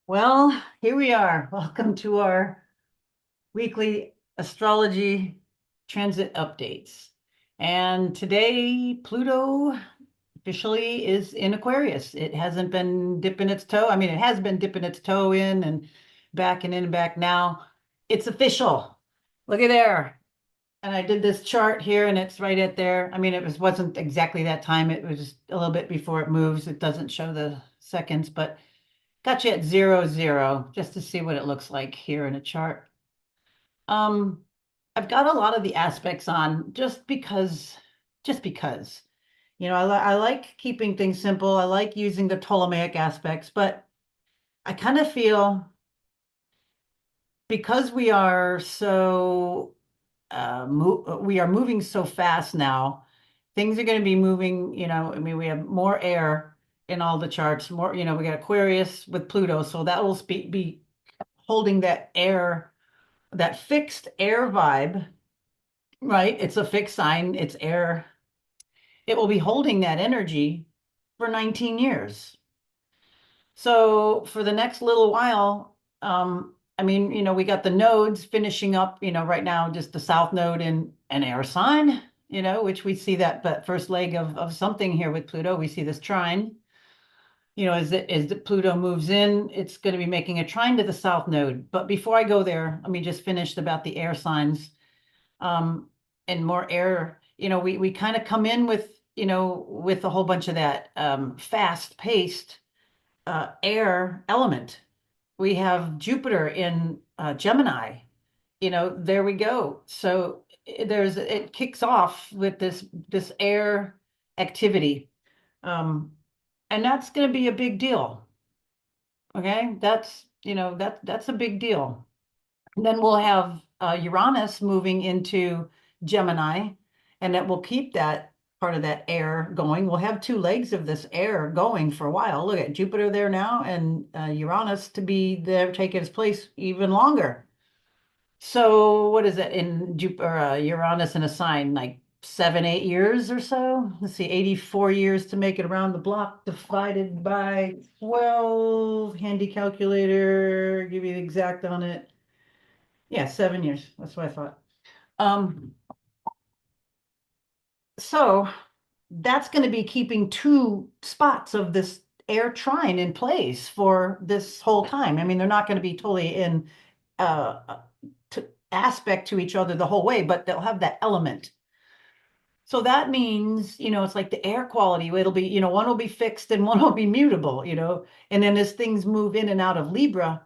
Well, here we are. Welcome to our weekly astrology transit updates. And today, Pluto officially is in Aquarius. It hasn't been dipping its toe. I mean, it has been dipping its toe in and back and in and back now. It's official. Look at there. And I did this chart here and it's right at there. I mean, wasn't exactly that time. It was just a little bit before it moves. It doesn't show the seconds, but got you at 00, just to see what it looks like here in a chart. Um, I've got a lot of the aspects on just because. I like keeping things simple. I like using the Ptolemaic aspects, but I kind of feel because we are moving so fast now, things are going to be moving, I mean, we have more air in all the charts, more, we got Aquarius with Pluto, so that will be holding that air, that fixed air vibe, right? It's a fixed sign, it's air. It will be holding that energy for 19 years. So for the next little while, I mean, we got the nodes finishing up, right now, just the south node in an air sign, which we see that, but first leg of something here with Pluto, we see this trine. As the Pluto moves in, it's going to be making a trine to the south node. But before I go there, let me just finish about the air signs, and more air. We kind of come in with a whole bunch of that fast-paced air element. We have Jupiter in Gemini. There we go. So it kicks off with this air activity. Um, and that's going to be a big deal. Okay, that's a big deal. And then we'll have Uranus moving into Gemini, and that will keep that part of that air going. We'll have two legs of this air going for a while. Look at Jupiter there now, and Uranus to be there taking its place even longer. So what is it in Jupiter, Uranus in a sign, like 7, 8 years or so? Let's see, 84 years to make it around the block divided by 12. Handy calculator, give you the exact on it. Yeah, 7 years. That's what I thought. Um, so that's going to be keeping two spots of this air trine in place for this whole time. I mean, they're not going to be totally in aspect to each other the whole way, but they'll have that element. So that means, it's like the air quality. It'll be, one will be fixed and one will be mutable, and then as things move in and out of Libra,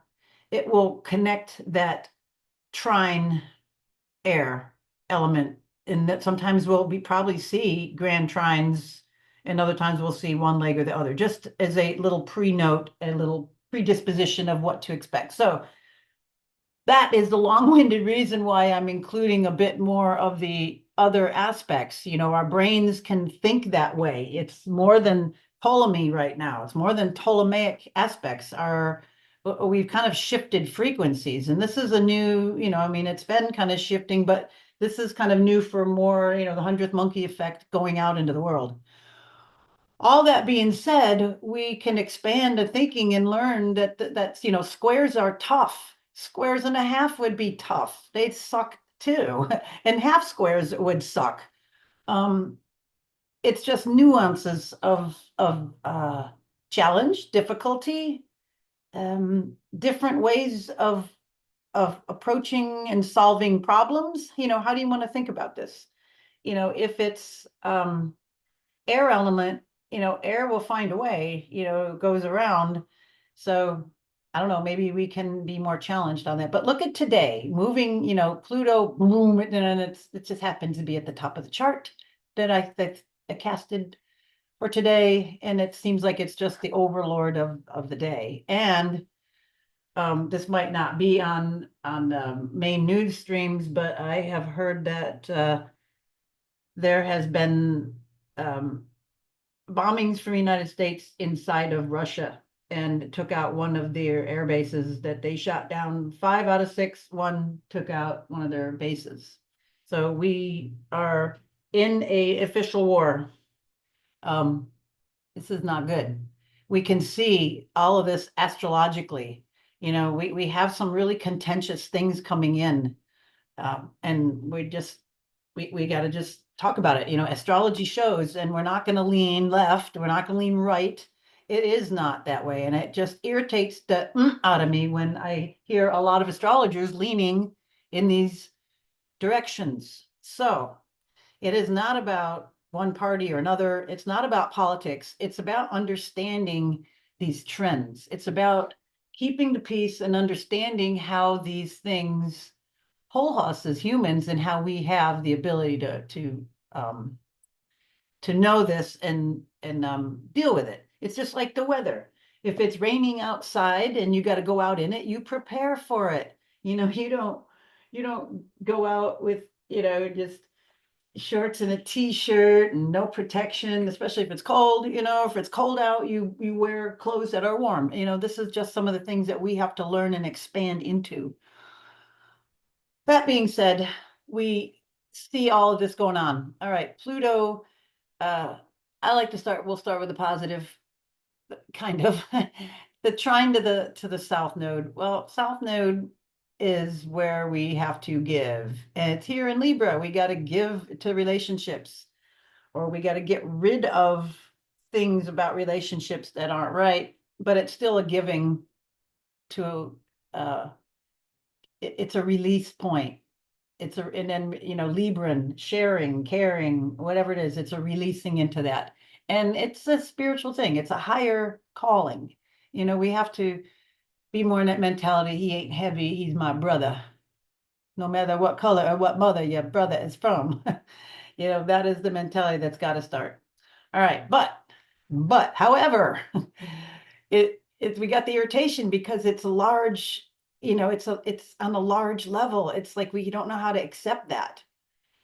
it will connect that trine air element. And that sometimes we'll probably see grand trines, and other times we'll see one leg or the other, just as a little pre-note, a little predisposition of what to expect. So that is the long-winded reason why I'm including a bit more of the other aspects. Our brains can think that way. It's more than Ptolemy right now. It's more than Ptolemaic aspects. We've kind of shifted frequencies, and this is a new, I mean, it's been kind of shifting, but this is kind of new for more, the 100th monkey effect going out into the world. All that being said, we can expand the thinking and learn that's, squares are tough. Squares and a half would be tough. They'd suck too. And half squares would suck. Um, it's just nuances of challenge, difficulty, different ways of approaching and solving problems. How do you want to think about this? If it's air element, air will find a way, it goes around. So I don't know, maybe we can be more challenged on that. But look at today, moving, Pluto, boom, and it just happens to be at the top of the chart that I casted for today. And it seems like it's just the overlord of the day. And this might not be on main news streams, but I have heard that there has been bombings from the United States inside of Russia, and took out one of their air bases that they shot down. 5 out of 6, one took out one of their bases. So we are in a official war. This is not good. We can see all of this astrologically. We have some really contentious things coming in. And we got to just talk about it. Astrology shows, and we're not going to lean left, we're not going to lean right. It is not that way. And it just irritates the out of me when I hear a lot of astrologers leaning in these directions. So it is not about one party or another. It's not about politics. It's about understanding these trends. It's about keeping the peace and understanding how these things whole us as humans and how we have the ability um, to know this and deal with it. It's just like the weather. If it's raining outside and you got to go out in it, you prepare for it. You don't go out with just shorts and a t-shirt and no protection, especially if it's cold. If it's cold out, you wear clothes that are warm. This is just some of the things that we have to learn and expand into. That being said, we see all of this going on. All right, Pluto. Uh, we'll start with the positive, kind of. The trine to the south node. Well, south node is where we have to give. And it's here in Libra. We got to give to relationships, or we got to get rid of things about relationships that aren't right, but it's still a giving to it's a release point. And then Libran, sharing, caring, whatever it is, it's a releasing into that. And it's a spiritual thing. It's a higher calling. We have to be more in that mentality. He ain't heavy, he's my brother. No matter what color or what mother your brother is from. That is the mentality that's got to start. All right, but however, we got the irritation because it's a large, it's on a large level. It's like we don't know how to accept that,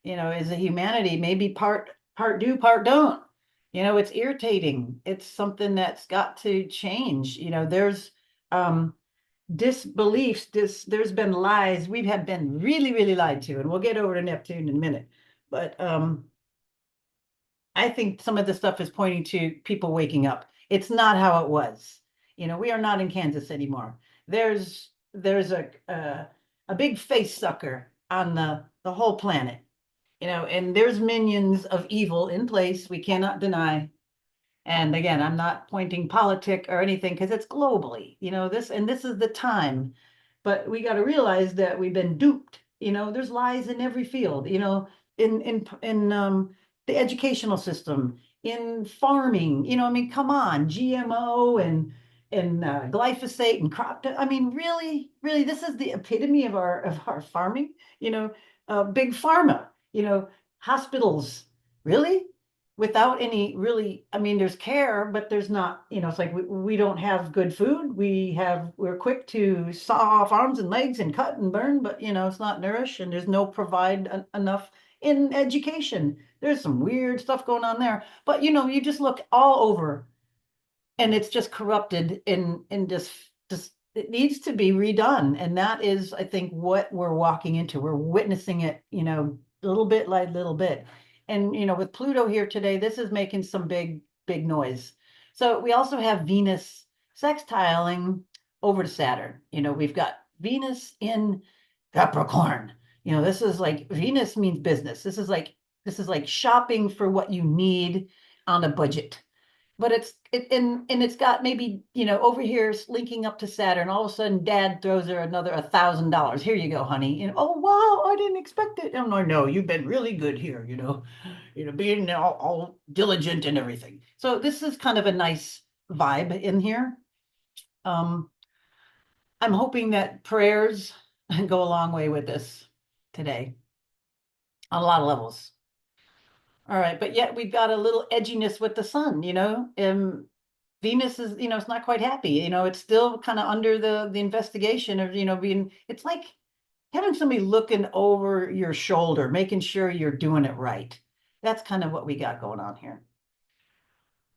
as a humanity. Maybe part do, part don't. It's irritating. It's something that's got to change. There's disbeliefs, there's been lies. We have been really, really lied to, and we'll get over to Neptune in a minute. But I think some of the stuff is pointing to people waking up. It's not how it was. We are not in Kansas anymore. There's a big face sucker on the whole planet, and there's minions of evil in place. We cannot deny. And again, I'm not pointing politic or anything because it's globally, this is the time. But we got to realize that we've been duped. There's lies in every field, in the educational system, in farming, I mean, come on, GMO and glyphosate and I mean, really, really, this is the epitome of our farming, big pharma, hospitals, really? Without any really, I mean, there's care, but there's not, it's like we don't have good food. We're quick to saw off arms and legs and cut and burn, but it's not nourish, and there's no provide enough in education. There's some weird stuff going on there. But you just look all over, and it's just corrupted in just it needs to be redone. And that is, I think, what we're walking into. We're witnessing it, little bit by little bit. And with Pluto here today, this is making some big, big noise. So we also have Venus sextiling over to Saturn. We've got Venus in Capricorn. This is like Venus means business. This is like shopping for what you need on a budget. But it's got maybe, over here linking up to Saturn. All of a sudden, Dad throws her another $1,000. Here you go, honey. Oh wow, I didn't expect it. Oh no, you've been really good here. Being all diligent and everything. So this is kind of a nice vibe in here. Um, I'm hoping that prayers go a long way with this today on a lot of levels. All right, but yet we've got a little edginess with the sun, Venus is, it's not quite happy, it's still kind of under the investigation of, it's like having somebody looking over your shoulder, making sure you're doing it right. That's kind of what we got going on here.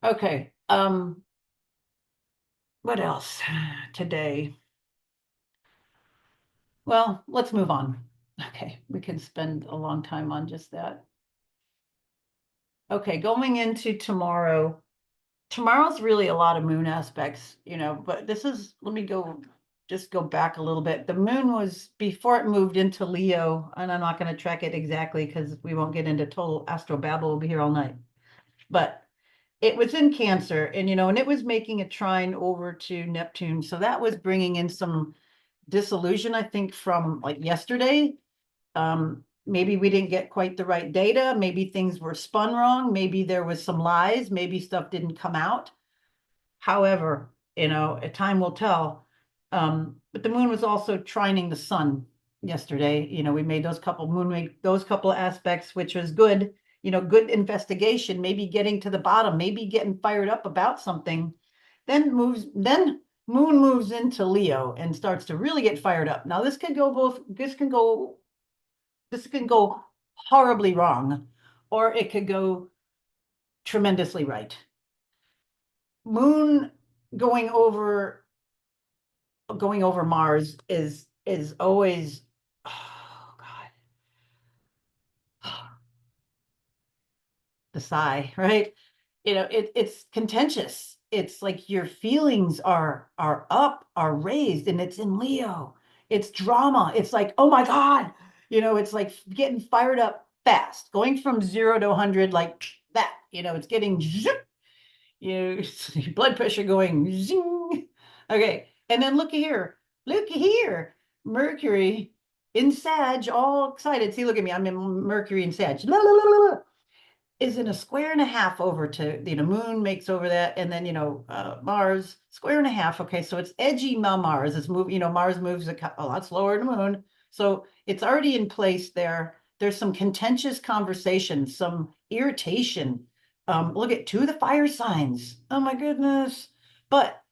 Okay, what else today? Well, let's move on. Okay, we can spend a long time on just that. Okay, going into tomorrow's really a lot of moon aspects, but let me go just go back a little bit. The moon was before it moved into Leo, and I'm not going to track it exactly because we won't get into total astro babble. We'll be here all night. But it was in Cancer, and and it was making a trine over to Neptune. So that was bringing in some disillusion, I think, from like yesterday. Maybe we didn't get quite the right data. Maybe things were spun wrong. Maybe there was some lies. Maybe stuff didn't come out. However, time will tell. But the moon was also trining the sun yesterday. We made those couple aspects, which was good, good investigation, maybe getting to the bottom, maybe getting fired up about something. Then moon moves into Leo and starts to really get fired up. Now this can go horribly wrong, or it could go tremendously right. Moon going over Mars is always, oh God, the sigh, right? It's contentious. It's like your feelings are up, are raised, and it's in Leo. It's drama. It's like, oh my God, it's like getting fired up fast, going from 0 to 100 like that. It's getting zip, your blood pressure going zing. Okay, and then look here, Mercury in Sag, all excited. See, look at me, I'm in Mercury in Sag. La, la, la, la, la, is in a square and a half over to, moon makes over that, and then, Mars, square and a half. Okay, so it's edgy Mars. It's moving, Mars moves a lot slower than the moon. So it's already in place there. There's some contentious conversation, some irritation. Look at two of the fire signs. Oh my goodness. But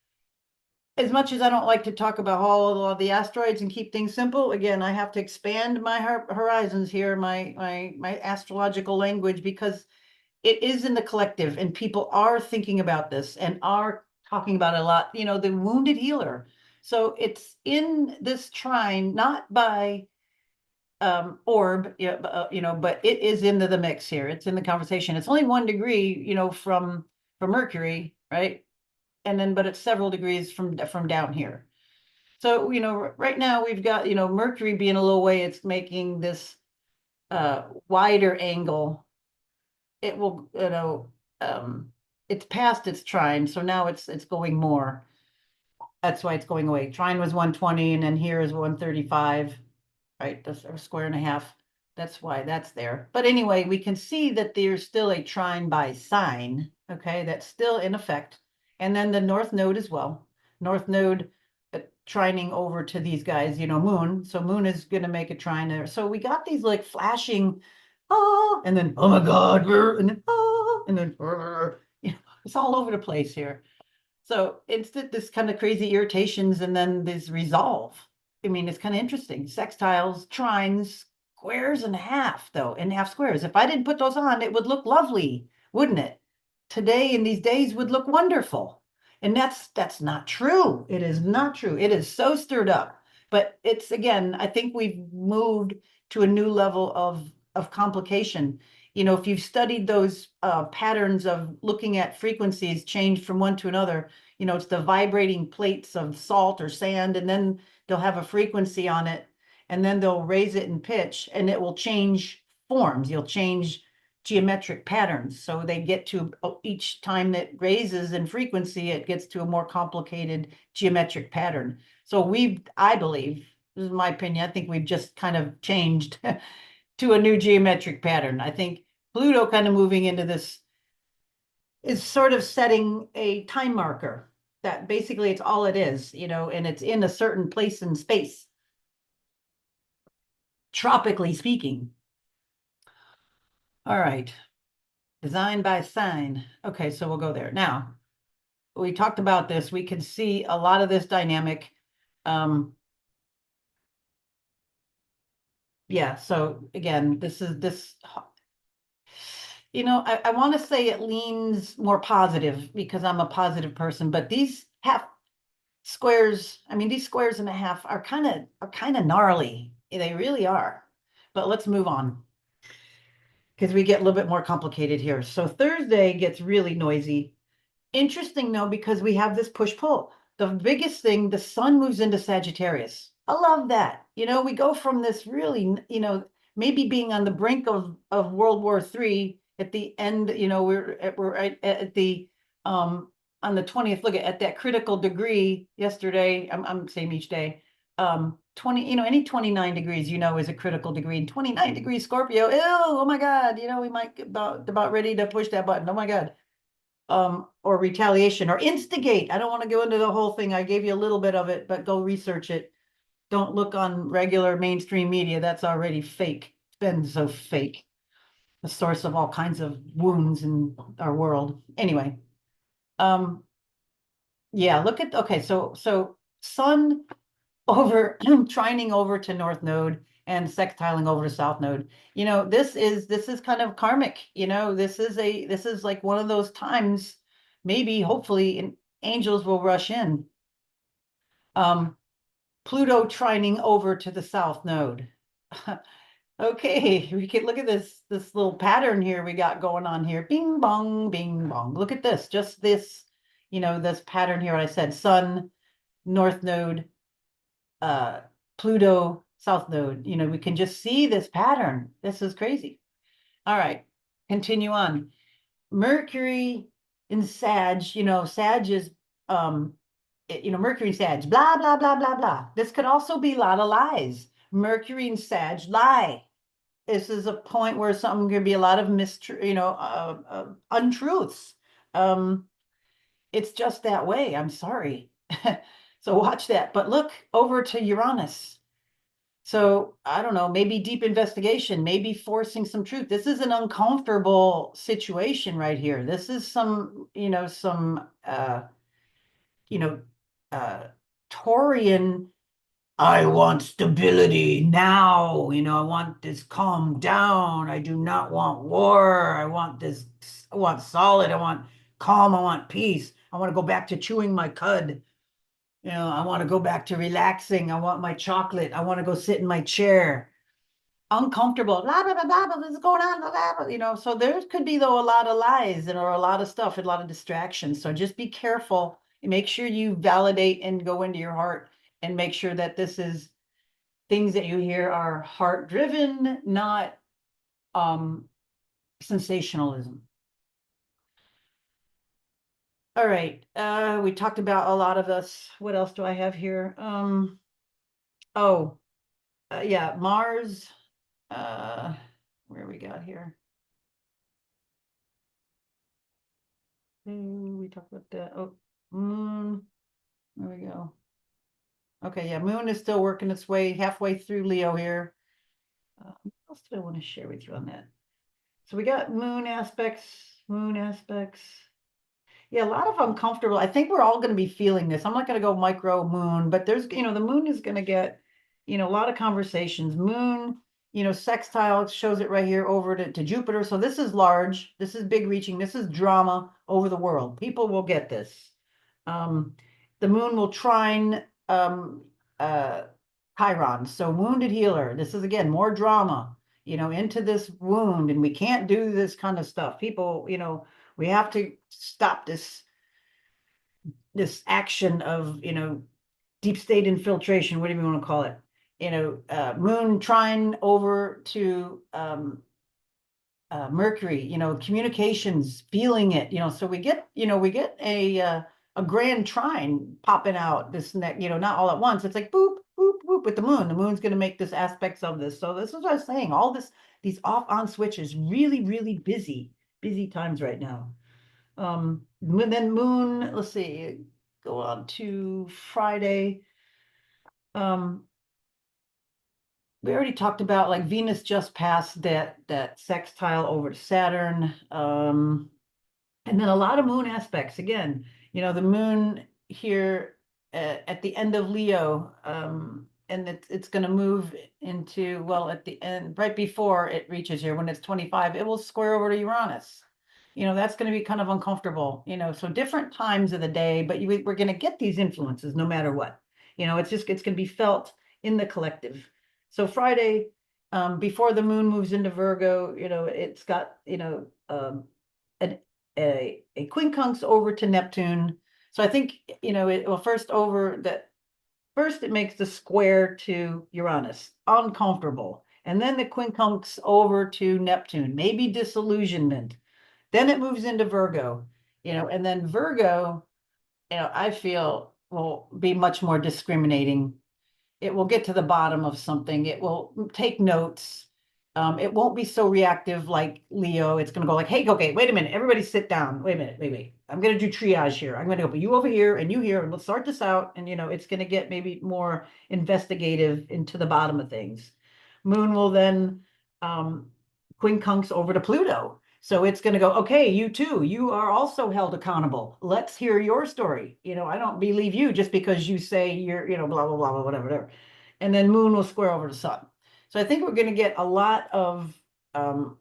as much as I don't like to talk about all of the asteroids and keep things simple, again, I have to expand my horizons here, my astrological language, because it is in the collective and people are thinking about this and are talking about it a lot. The wounded healer. So it's in this trine, not by orb, but it is into the mix here. It's in the conversation. It's only 1 degree, from Mercury, right? And then, but it's several degrees from down here. So, right now we've got, Mercury being a little way, it's making this wider angle. It will, it's past its trine, so now it's going more. That's why it's going away. Trine was 120, and then here is 135, right? That's a square and a half. That's why that's there. But anyway, we can see that there's still a trine by sign, okay? That's still in effect. And then the North Node as well. North Node trining over to these guys, Moon. So Moon is going to make a trine there. So we got these like flashing, oh, and then, oh my God, and then, oh, and then, it's all over the place here. So it's this kind of crazy irritations and then this resolve. I mean, it's kind of interesting. Sextiles, trines, squares and a half, though, and half squares. If I didn't put those on, it would look lovely, wouldn't it? Today in these days would look wonderful. And that's not true. It is not true. It is so stirred up. But it's, again, I think we've moved to a new level of complication. If you've studied those patterns of looking at frequencies change from one to another, it's the vibrating plates of salt or sand, and then they'll have a frequency on it, and then they'll raise it in pitch, and it will change forms. You'll change geometric patterns. So they get to, each time that raises in frequency, it gets to a more complicated geometric pattern. So I believe, this is my opinion, I think we've just kind of changed to a new geometric pattern. I think Pluto kind of moving into this is sort of setting a time marker that basically it's all it is, and it's in a certain place in space, tropically speaking. All right. Design by sign. Okay, so we'll go there. Now, we talked about this. We can see a lot of this dynamic. Yeah, so again, I want to say it leans more positive because I'm a positive person, but these half squares, I mean, these squares and a half are kind of gnarly. They really are. But let's move on because we get a little bit more complicated here. So Thursday gets really noisy. Interesting though, because we have this push-pull. the biggest thing, the sun moves into Sagittarius. I love that. We go from this really, maybe being on the brink of World War III at the end, we're at the on the 20th, look at that critical degree yesterday. I'm same each day. 20, any 29 degrees, is a critical degree. And 29 degrees Scorpio, ew, oh my God, we might get about ready to push that button. Oh my God. Or retaliation or instigate. I don't want to go into the whole thing. I gave you a little bit of it, but go research it. Don't look on regular mainstream media. That's already fake. It's been so fake. The source of all kinds of wounds in our world. Anyway, yeah, okay, so sun over trining over to north node and sextiling over to south node. This is kind of karmic. This is like one of those times, maybe hopefully angels will rush in. Pluto trining over to the south node. Okay, we can look at this little pattern here we got going on here. Bing bong, bing bong. Look at this, just this, this pattern here. I said sun, north node, Pluto, south node. We can just see this pattern. This is crazy. All right, continue on. Mercury in Sag, Sag is, Mercury in Sag, blah, blah, blah, blah, blah. This could also be a lot of lies. Mercury in Sag, lie. This is a point where something could be a lot of untruths. It's just that way. I'm sorry. So watch that. But look over to Uranus. So I don't know, maybe deep investigation, maybe forcing some truth. This is an uncomfortable situation right here. This is some Taurian. I want stability now. I want this calm down. I do not want war. I want this. I want solid. I want calm. I want peace. I want to go back to chewing my cud. I want to go back to relaxing. I want my chocolate. I want to go sit in my chair. Uncomfortable. Blah, blah, blah, blah, blah, what's going on? Blah, blah, blah. So there could be, though, a lot of lies or a lot of stuff, a lot of distractions. So just be careful. Make sure you validate and go into your heart and make sure that this is things that you hear are heart driven, not sensationalism. All right. We talked about a lot of this. What else do I have here? Yeah, Mars. Where we got here? We talked about that. Oh, moon. There we go. Okay, yeah, moon is still working its way halfway through Leo here. What else do I want to share with you on that? So we got moon aspects, moon aspects. Yeah, a lot of uncomfortable. I think we're all going to be feeling this. I'm not going to go micro moon, but there's, the moon is going to get, a lot of conversations. Moon, sextile shows it right here over to Jupiter. So this is large. This is big reaching. This is drama over the world. People will get this. The moon will trine Chiron. So wounded healer. This is again more drama, into this wound, and we can't do this kind of stuff. People, we have to stop this action of deep state infiltration, whatever you want to call it. Moon trine over to Mercury, communications, feeling it, so we get a grand trine popping out this neck, not all at once. It's like boop, boop, boop with the moon. The moon's going to make this aspects of this. So this is what I was saying. All this, these off on switches, really, really busy times right now. Then moon, let's see, go on to Friday. We already talked about like Venus just passed that sextile over to Saturn. And then a lot of moon aspects. Again, the moon here at the end of Leo, and it's going to move into, well, at the end, right before it reaches here, when it's 25, it will square over to Uranus. That's going to be kind of uncomfortable, so different times of the day, but we're going to get these influences no matter what. It's going to be felt in the collective. So Friday, before the moon moves into Virgo, it's got, a quincunx over to Neptune. So I think, well, first it makes the square to Uranus, uncomfortable. And then the quincunx over to Neptune, maybe disillusionment. Then it moves into Virgo, and then Virgo, I feel will be much more discriminating. It will get to the bottom of something. It will take notes. It won't be so reactive like Leo. It's going to go like, hey, okay, wait a minute. Everybody sit down. Wait a minute. Wait. I'm going to do triage here. I'm going to go, you over here and you here, and let's sort this out. And, it's going to get maybe more investigative into the bottom of things. Moon will then quincunx over to Pluto. So it's going to go, okay, you too, you are also held accountable. Let's hear your story. I don't believe you just because you say you're, blah, blah, blah, blah, whatever, whatever. And then Moon will square over the Sun. So I think we're going to get a lot of, um,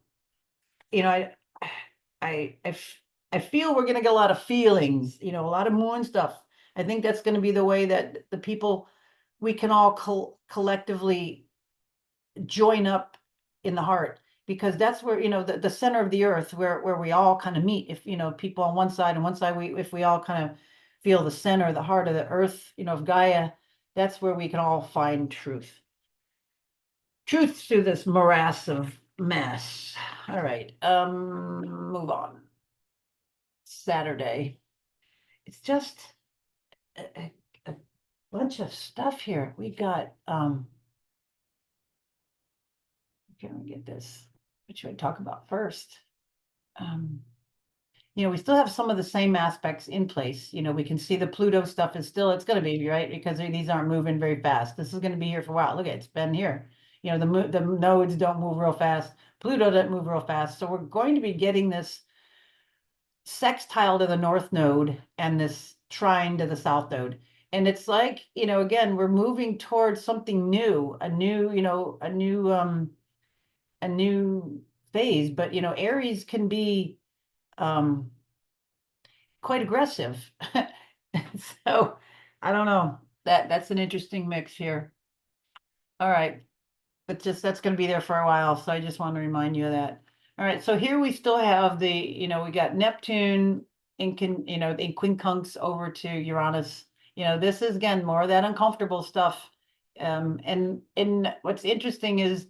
you know, I, I feel we're going to get a lot of feelings, a lot of Moon stuff. I think that's going to be the way that the people, we can all collectively join up in the heart, because that's where, the center of the earth, where we all kind of meet. If, people on one side and one side, if we all kind of feel the center, the heart of the earth, of Gaia, that's where we can all find truth to this morass of mess. All right, move on. Saturday. It's just a bunch of stuff here. We got can we get this? What should I talk about first? We still have some of the same aspects in place. We can see the Pluto stuff is still, it's going to be, right? Because these aren't moving very fast. This is going to be here for a while. Look at it, it's been here. The nodes don't move real fast. Pluto doesn't move real fast. So we're going to be getting this sextile to the north node and this trine to the south node. And it's like, again, we're moving towards something new, a new phase. But, Aries can be quite aggressive. So I don't know. That's an interesting mix here. All right. But that's going to be there for a while. So I just want to remind you of that. All right. So here we still have we got Neptune in quincunx over to Uranus. This is again more of that uncomfortable stuff. And what's interesting is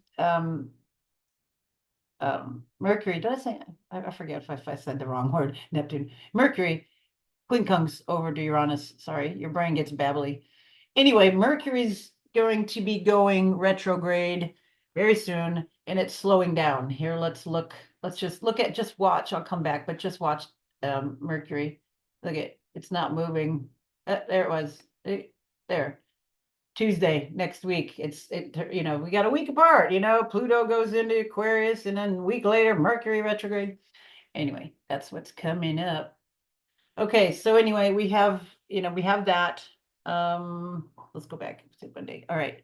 Mercury, did I say, I forget if I said the wrong word, Neptune. Mercury, quincunx over to Uranus. Sorry, your brain gets babbly. Anyway, Mercury's going to be going retrograde very soon, and it's slowing down. Here, let's just watch. I'll come back, but just watch Mercury. Look it's not moving. There it was. There. Tuesday next week. We got a week apart, Pluto goes into Aquarius and then a week later, Mercury retrograde. Anyway, that's what's coming up. Okay, so anyway, we have that. Let's go back to Monday. All right.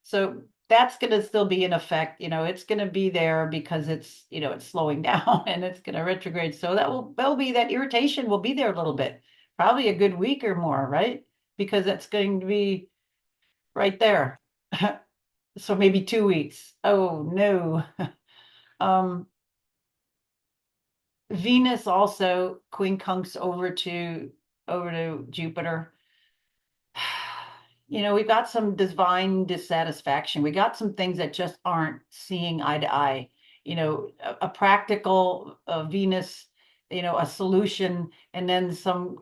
So that's going to still be in effect. It's going to be there because it's slowing down and it's going to retrograde. So that irritation will be there a little bit, probably a good week or more, right? Because that's going to be right there. So maybe 2 weeks. Oh no. Venus also quincunx over to Jupiter. We've got some divine dissatisfaction. We got some things that just aren't seeing eye to eye. A practical Venus, a solution, and then some,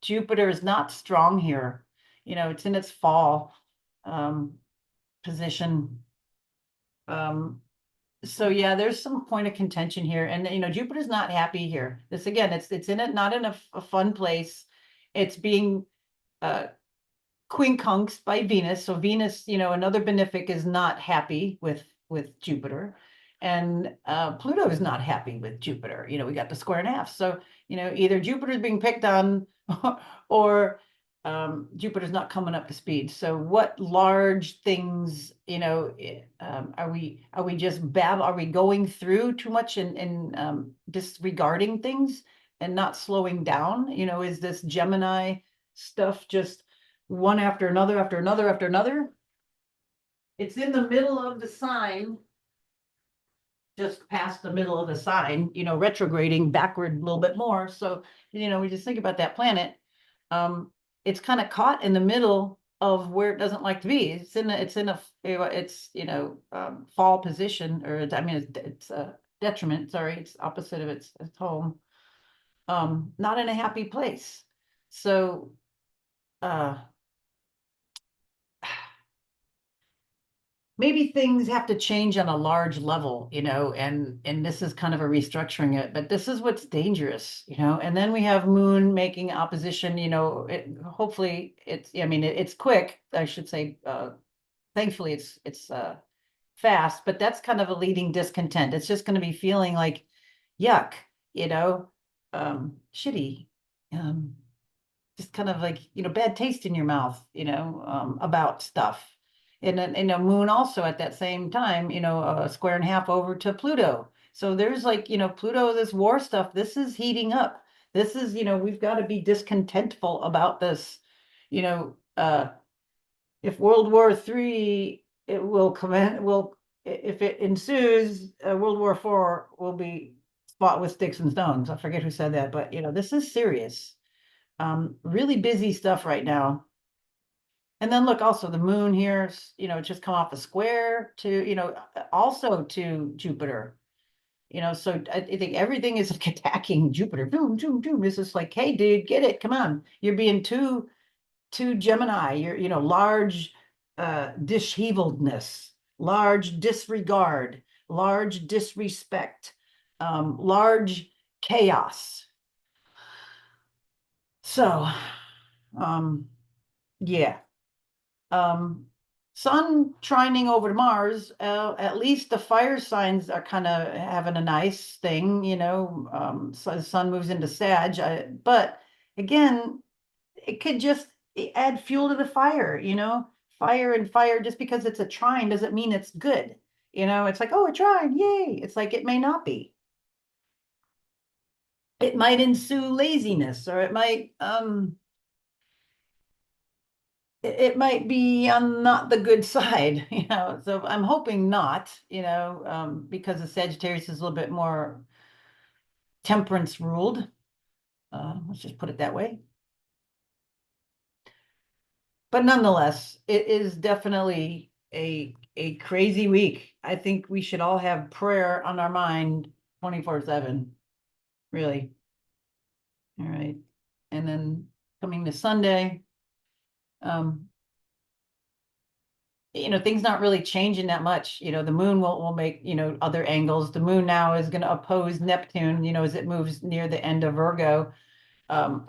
Jupiter is not strong here. It's in its fall position. So yeah, there's some point of contention here, and Jupiter's not happy here. This again, it's in it, not in a fun place. It's being quincunxed by Venus. So Venus, another benefic, is not happy with Jupiter, and Pluto is not happy with Jupiter. We got the square and a half. So either Jupiter's being picked on, or Jupiter's not coming up to speed. So what large things, are we are we going through too much and disregarding things and not slowing down? Is this Gemini stuff just one after another after another after another? It's in the middle of the sign, just past the middle of the sign, retrograding backward a little bit more. So, we just think about that planet. it's kind of caught in the middle of where it doesn't like to be. It's fall position, or I mean it's a detriment. Sorry, it's opposite of its home. Not in a happy place. So uh maybe things have to change on a large level, and this is kind of a restructuring it, but this is what's dangerous, and then we have Moon making opposition, hopefully I mean, it's quick, I should say, thankfully it's fast, but that's kind of a leading discontent. It's just going to be feeling like yuck, you know, shitty, um, just kind of like, bad taste in your mouth, about stuff. And then, Moon also at that same time, a square and a half over to Pluto. So there's like, Pluto, this war stuff, this is heating up. This is, we've got to be discontentful about this. You know, if World War III, it will come will, if it ensues, World War IV will be fought with sticks and stones. I forget who said that, but this is serious. Really busy stuff right now. And then look, also the moon here, it's just come off a square to, also to Jupiter. So I think everything is like attacking Jupiter. Boom, boom, boom. It's just like, hey, dude, get it. Come on. You're being too Gemini. You're, large disheveledness, large disregard, large disrespect, large chaos. So, yeah. Um, Sun trining over to Mars, at least the fire signs are kind of having a nice thing, so the Sun moves into Sag, but again, it could just add fuel to the fire, fire and fire, just because it's a trine doesn't mean it's good. It's like, oh, a trine, yay. It's like, it may not be. It might ensue laziness, or it might be on not the good side, So I'm hoping not, because the Sagittarius is a little bit more temperance ruled. Let's just put it that way. But nonetheless, it is definitely a crazy week. I think we should all have prayer on our mind 24/7. Really. All right. And then coming to Sunday, um, things not really changing that much. The moon will make, other angles. The moon now is going to oppose Neptune, as it moves near the end of Virgo.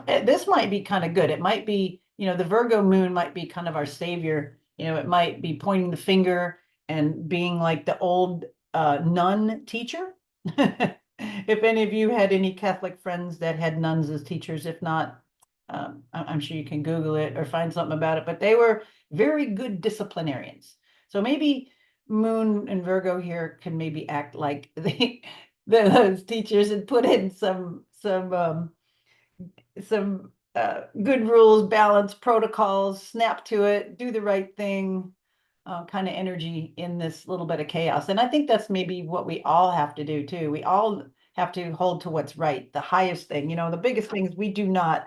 This might be kind of good. It might be, the Virgo moon might be kind of our savior. It might be pointing the finger and being like the old nun teacher. If any of you had any Catholic friends that had nuns as teachers, if not, I'm sure you can Google it or find something about it, but they were very good disciplinarians. So maybe Moon and Virgo here can maybe act like those teachers and put in some good rules, balance, protocols, snap to it, do the right thing, kind of energy in this little bit of chaos. And I think that's maybe what we all have to do too. We all have to hold to what's right, the highest thing. The biggest thing is we do not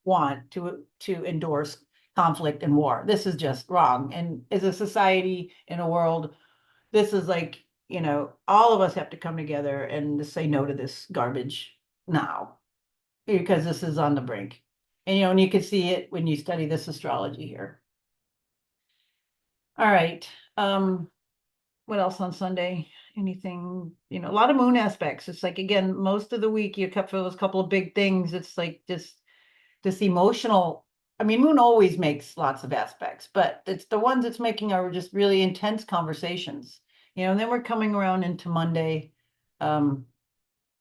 want to endorse conflict and war. This is just wrong. And as a society in a world, this is like, all of us have to come together and just say no to this garbage now, because this is on the brink. And you can see it when you study this astrology here. All right. What else on Sunday? Anything, a lot of moon aspects. It's like, again, most of the week you kept for those couple of big things. It's like just this emotional. I mean, moon always makes lots of aspects, but it's the ones it's making are just really intense conversations. And then we're coming around into Monday. And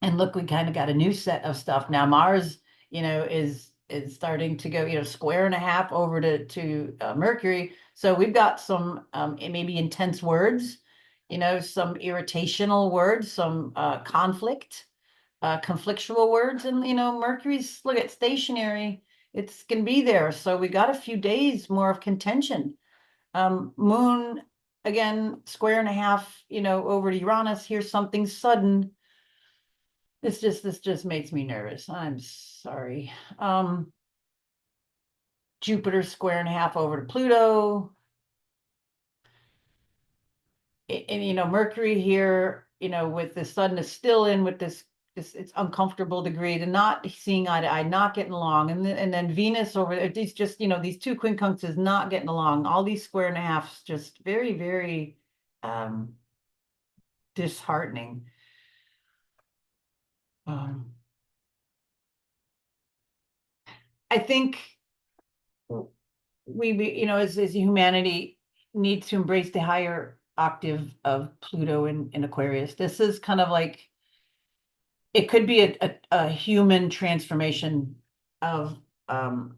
look, we kind of got a new set of stuff now. Mars, is starting to go, square and a half over to Mercury. So we've got some maybe intense words, some irritational words, some conflict, conflictual words, and Mercury's, look at stationary. It's gonna be there. So we got a few days more of contention. Moon again, square and a half, over to Uranus. Here's something sudden. This just makes me nervous. I'm sorry. Jupiter square and a half over to Pluto. And Mercury here, with the sun is still in with this it's uncomfortable degree to not seeing eye to eye, not getting along. And then Venus over there, these just, these two quincunxes not getting along, all these square and a halves, just very, very disheartening. I think as humanity needs to embrace the higher octave of Pluto in Aquarius. This is kind of like, it could be a human transformation of on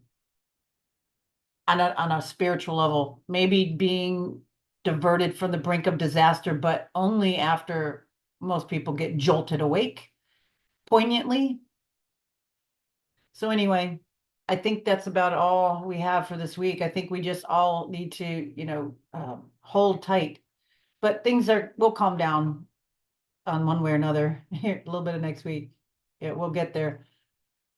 a spiritual level, maybe being diverted from the brink of disaster, but only after most people get jolted awake poignantly. So anyway, I think that's about all we have for this week. I think we just all need to, hold tight. But things will calm down on one way or another here a little bit of next week. Yeah, we'll get there.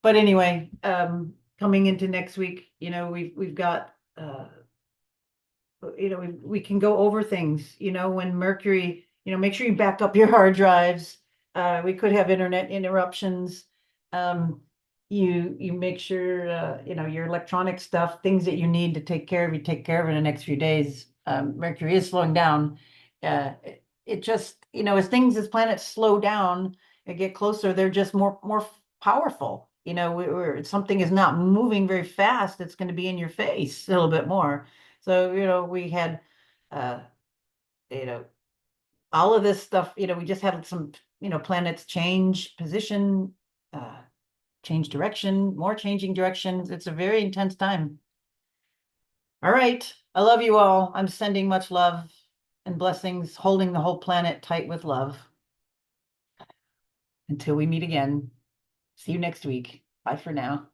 But anyway, coming into next week, we've got we can go over things, when Mercury, make sure you back up your hard drives. We could have internet interruptions. You make sure, your electronic stuff, things that you need to take care of, you take care of in the next few days. Mercury is slowing down. It just, as planets slow down and get closer, they're just more powerful. Something is not moving very fast, it's going to be in your face a little bit more. So, we had, uh, you know, all of this stuff, we just had some, planets change position, change direction, more changing directions. It's a very intense time. All right. I love you all. I'm sending much love and blessings, holding the whole planet tight with love. Until we meet again. See you next week. Bye for now.